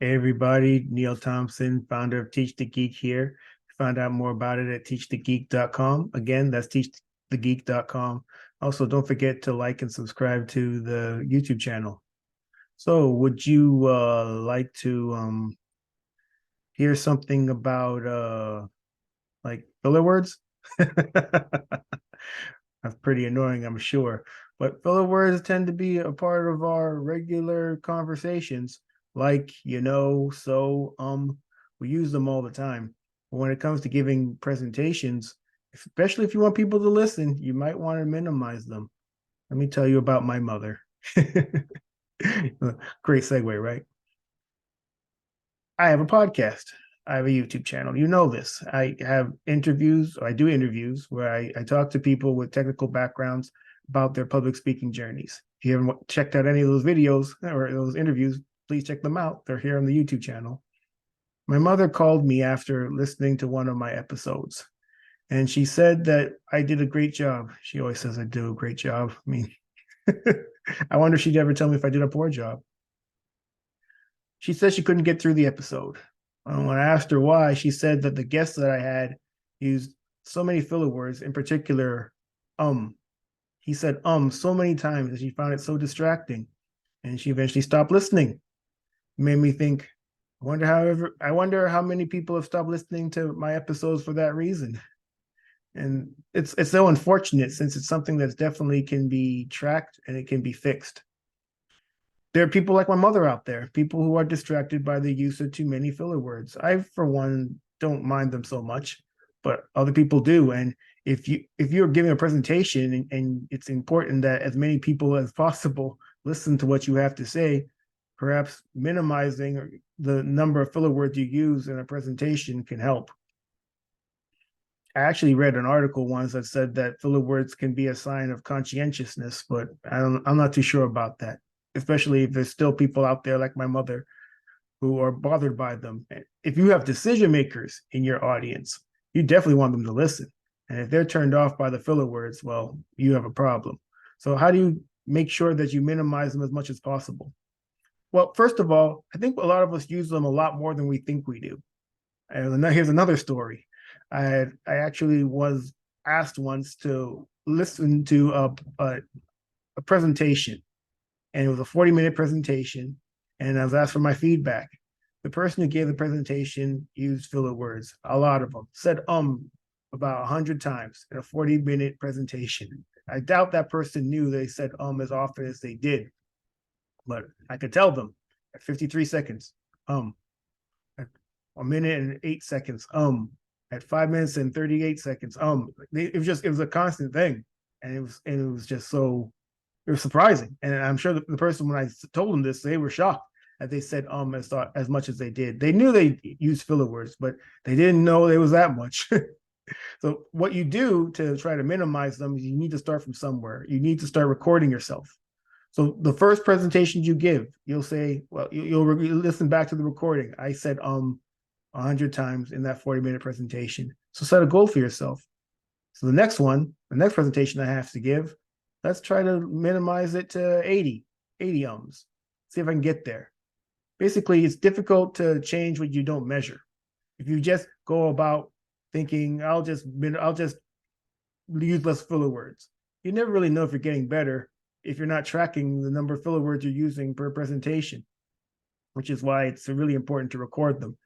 Hey everybody, Neil Thompson, founder of Teach the Geek here. Find out more about it at teachthegeek.com. Again, that's teachthegeek.com. Also, don't forget to like and subscribe to the YouTube channel. So, would you like to hear something about like filler words? That's pretty annoying, I'm sure. But filler words tend to be a part of our regular conversations. Like, we use them all the time. But when it comes to giving presentations, especially if you want people to listen, you might want to minimize them. Let me tell you about my mother. Great segue, right? I have a podcast. I have a YouTube channel. You know this. I have interviews, or I do interviews where I talk to people with technical backgrounds about their public speaking journeys. If you haven't checked out any of those videos or those interviews, please check them out. They're here on the YouTube channel. My mother called me after listening to one of my episodes, and she said that I did a great job. She always says I do a great job. I mean, I wonder if she'd ever tell me if I did a poor job. She said she couldn't get through the episode. When I asked her why, she said that the guests that I had used so many filler words, in particular, um. He said so many times that she found it so distracting, and she eventually stopped listening. It made me think, I wonder how many people have stopped listening to my episodes for that reason. And it's so unfortunate since it's something that's definitely can be tracked and it can be fixed. There are people like my mother out there, people who are distracted by the use of too many filler words. I, for one, don't mind them so much, but other people do. And if you're giving a presentation and it's important that as many people as possible listen to what you have to say, perhaps minimizing the number of filler words you use in a presentation can help. I actually read an article once that said that filler words can be a sign of conscientiousness, but I'm not too sure about that, especially if there's still people out there like my mother who are bothered by them. If you have decision makers in your audience, you definitely want them to listen. And if they're turned off by the filler words, well, you have a problem. So how do you make sure that you minimize them as much as possible? Well, first of all, I think a lot of us use them a lot more than we think we do. And here's another story. I actually was asked once to listen to a presentation, and it was a 40-minute presentation, and I was asked for my feedback. The person who gave the presentation used filler words, a lot of them, said about 100 times in a 40-minute presentation. I doubt that person knew they said as often as they did, but I could tell them at 53 seconds, at a minute and 8 seconds, at 5 minutes and 38 seconds, it was a constant thing, and it was just so it was surprising. And I'm sure the person, when I told them this, they were shocked that they said as much as they did. They knew they used filler words, but they didn't know there was that much. So what you do to try to minimize them is you need to start from somewhere. You need to start recording yourself. So the first presentation you give, you'll say, well, you'll listen back to the recording. I said 100 times in that 40-minute presentation. So set a goal for yourself. So the next presentation I have to give, let's try to minimize it to 80 ums. See if I can get there. Basically, it's difficult to change what you don't measure. If you just go about thinking, I'll just use less filler words, you never really know if you're getting better if you're not tracking the number of filler words you're using per presentation, which is why it's really important to record them,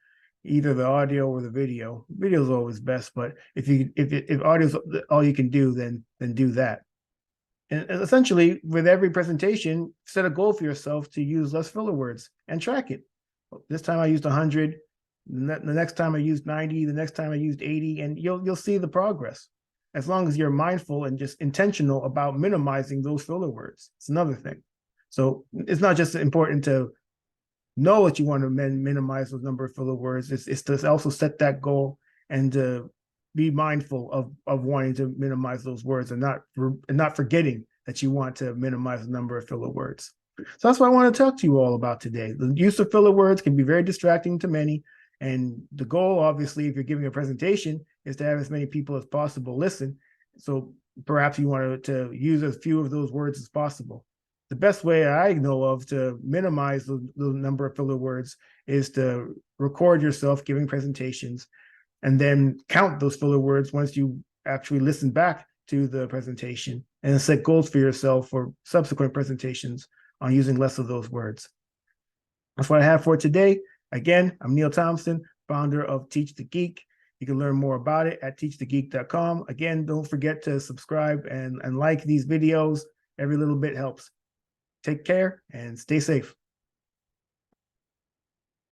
either the audio or the video. Video is always best, but if audio is all you can do, then do that. And essentially, with every presentation, set a goal for yourself to use less filler words and track it. This time I used 100. The next time I used 90. The next time I used 80, and you'll see the progress. As long as you're mindful and just intentional about minimizing those filler words. It's another thing. So it's not just important to know that you want to minimize the number of filler words. It's to also set that goal and to be mindful of wanting to minimize those words and not forgetting that you want to minimize the number of filler words. So that's what I want to talk to you all about today. The use of filler words can be very distracting to many. And the goal, obviously, if you're giving a presentation, is to have as many people as possible listen. So perhaps you want to use as few of those words as possible. the best way I know of to minimize the number of filler words is to record yourself giving presentations and then count those filler words once you actually listen back to the presentation, and set goals for yourself for subsequent presentations on using less of those words. That's what I have for today. Again, I'm Neil Thompson, founder of Teach the Geek. You can learn more about it at teachthegeek.com. Again, don't forget to subscribe and like these videos. Every little bit helps. Take care and stay safe.